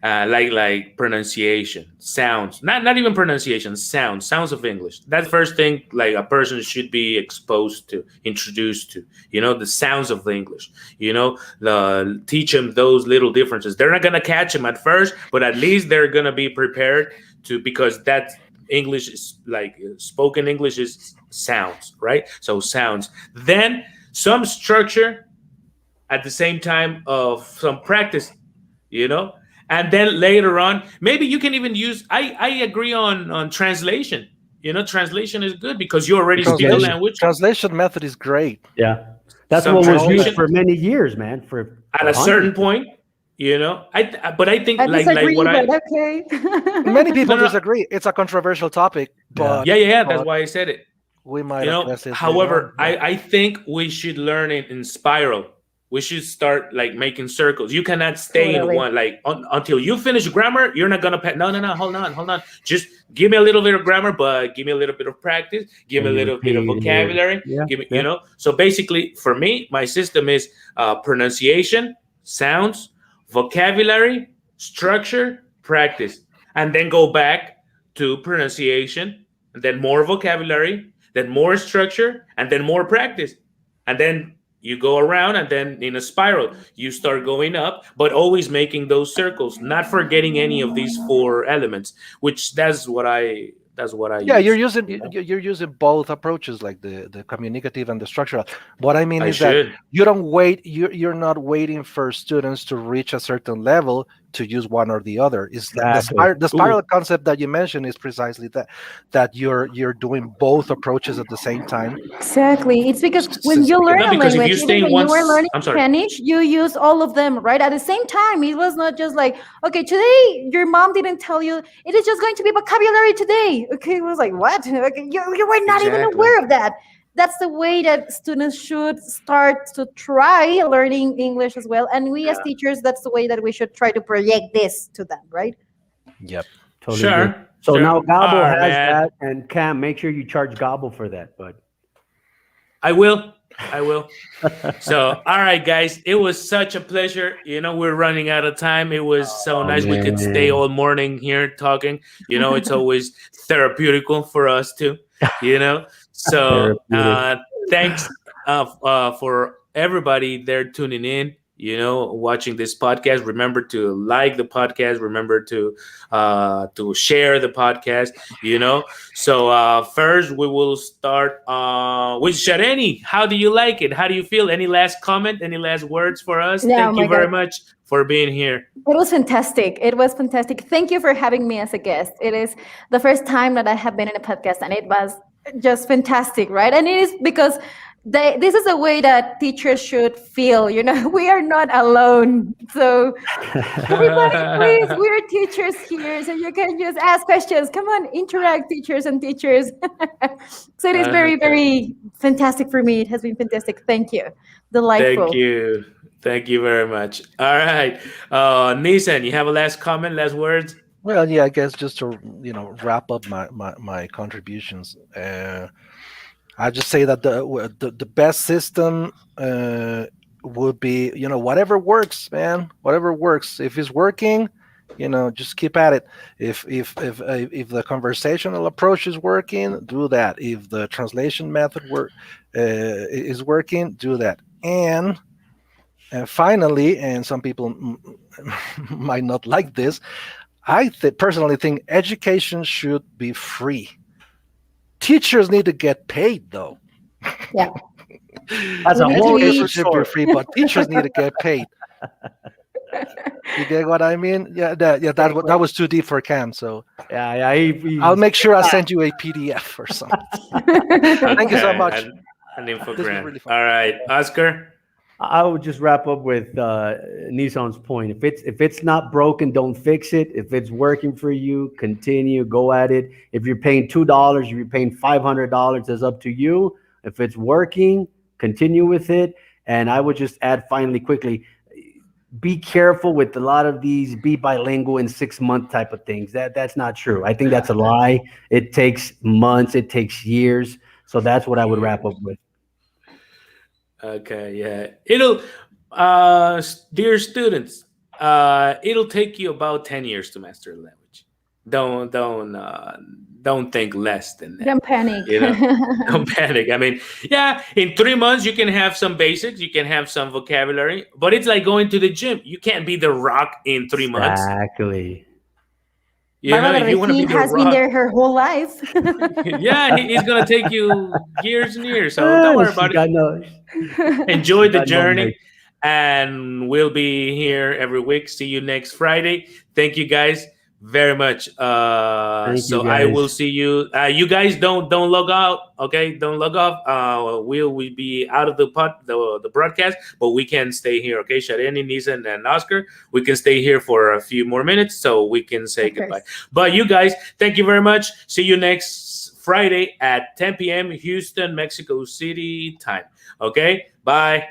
Like pronunciation, sounds. Not even pronunciation, sounds of English. That's the first thing like a person should be exposed to, introduced to. The sounds of the English. The teach them those little differences. They're not gonna catch them at first, but at least they're gonna be prepared to, because that English is like spoken English is sounds, right? So sounds. Then some structure at the same time of some practice, you know. And then later on, maybe you can even use. I agree on translation. You know, translation is good because you already speak the Translation language. translation method is great. Yeah, that's Some what was used translation for many years, man. at For a certain hundreds. point, you know. But I think I like disagree, what I but okay. Many no people no disagree. It's a controversial topic, Yeah. yeah, that's but why I said it. we might You know, address it later on. however, Yeah. I think we should learn it in spiral. We should start like making circles. You cannot stay in Totally. one like until you finish grammar. You're not gonna no. Hold on. Just give me a little bit of grammar, but give me a little bit of practice. Give me And a you little bit of repeat it. vocabulary. Yeah. Give me, you Yeah. know. So basically, for me, my system is pronunciation, sounds, vocabulary, structure, practice, and then go back to pronunciation, and then more vocabulary, then more structure, and then more practice. And then you go around, and then in a spiral, you start going up, but always making those circles, not forgetting any of these four elements, which that's what I Yeah, you're use. using You know? you're using both approaches, like the communicative and the structural. What I mean I is that should. you don't wait. You're not waiting for students to reach a certain level to use one or the other. Is the Exactly. spiral, the Ooh. spiral concept that you mentioned is precisely that, that you're doing both approaches at the same time. Exactly. It's because when you learn No, a because if you language, stay even in when you were once, learning I'm sorry. Spanish, you use all of them, right? At the same time. It was not just like, okay, today your mom didn't tell you it is just going to be vocabulary today. Okay, it was like, what? Okay, you were not even Exactly. aware of that. That's the way that students should start to try learning English as well. And we as Yeah. teachers, that's the way that we should try to project this to them, right? Yep. Totally agree. Sure. So Sure. now Gobble All right, has man. that, and Cam, make sure you charge Gobble for that, bud. I will. I will. So, all right, guys. It was such a pleasure. You know, we're running out of time. It was so Oh, nice. We could stay man. all morning here talking. You know, it's always therapeutical for us too. You know, so Therapeutic. thanks for everybody there tuning in. You know, watching this podcast. Remember to like the podcast. Remember to share the podcast. You know, so first we will start with Shareni. How do you like it? How do you feel? Any last comment? Any last words for us? Yeah, oh Thank my you very God. much for being here. It was fantastic. It was fantastic. Thank you for having me as a guest. It is the first time that I have been in a podcast, and it was just fantastic, right? And it is because this is a way that teachers should feel. You know, we are not alone. So everybody, please, we are teachers here, so you can just ask questions. Come on, interact, teachers and teachers. So it is very, Okay. very fantastic for me. It has been fantastic. Thank you. Thank Delightful. you. Thank you very much. All right. Nissan, you have a last comment, last words? Well, yeah, I guess just to wrap up my contributions. I just say that the best system would be whatever works, man. Whatever works. If it's working, just keep at it. If the conversational approach is working, do that. If the translation method is working, do that. And finally, and some people might not like this, I personally think education should be free. Teachers need to get paid, though. Yeah. That's a We need to whole be- Education different should be story. free, but teachers need to get paid. You get what I mean? Yeah, that was too deep for Cam. So Yeah. I'll make sure I send you a PDF or something. Thank you so Okay, much. An This was infogram. really fun. All right, Oscar. I would just wrap up with Nissan's point. If it's not broken, don't fix it. If it's working for you, continue, go at it. If you're paying $2, if you're paying $500, it's up to you. If it's working, continue with it. And I would just add finally quickly, be careful with a lot of these be bilingual in 6 month type of things. That's not true. I think that's a lie. It takes months, it takes years. So that's what I would wrap up with. Okay, yeah. It'll dear students, it'll take you about 10 years to master the language. Don't think less than that. Don't panic. You know, don't panic. I mean, yeah, in 3 months you can have some basics, you can have some vocabulary, but it's like going to the gym. You can't be the rock in 3 months. Exactly. You know, Barbara de if you want to be Regil the has been rock, there her whole life. yeah, he's gonna take you years and years. So don't Ah, worry she's about it. got no, Enjoy she's the got no journey, legs. and we'll be here every week. See you next Friday. Thank you guys very much. Thank you, So I will guys. see you. You guys don't log out, okay? Don't log off. We be out of the broadcast, but we can stay here, okay? Shareni, Nisan, and Oscar, we can stay here for a few more minutes so we can say Of goodbye. course. But you guys, thank you very much. See you next Friday at 10 p.m. Houston, Mexico City time. Okay, bye.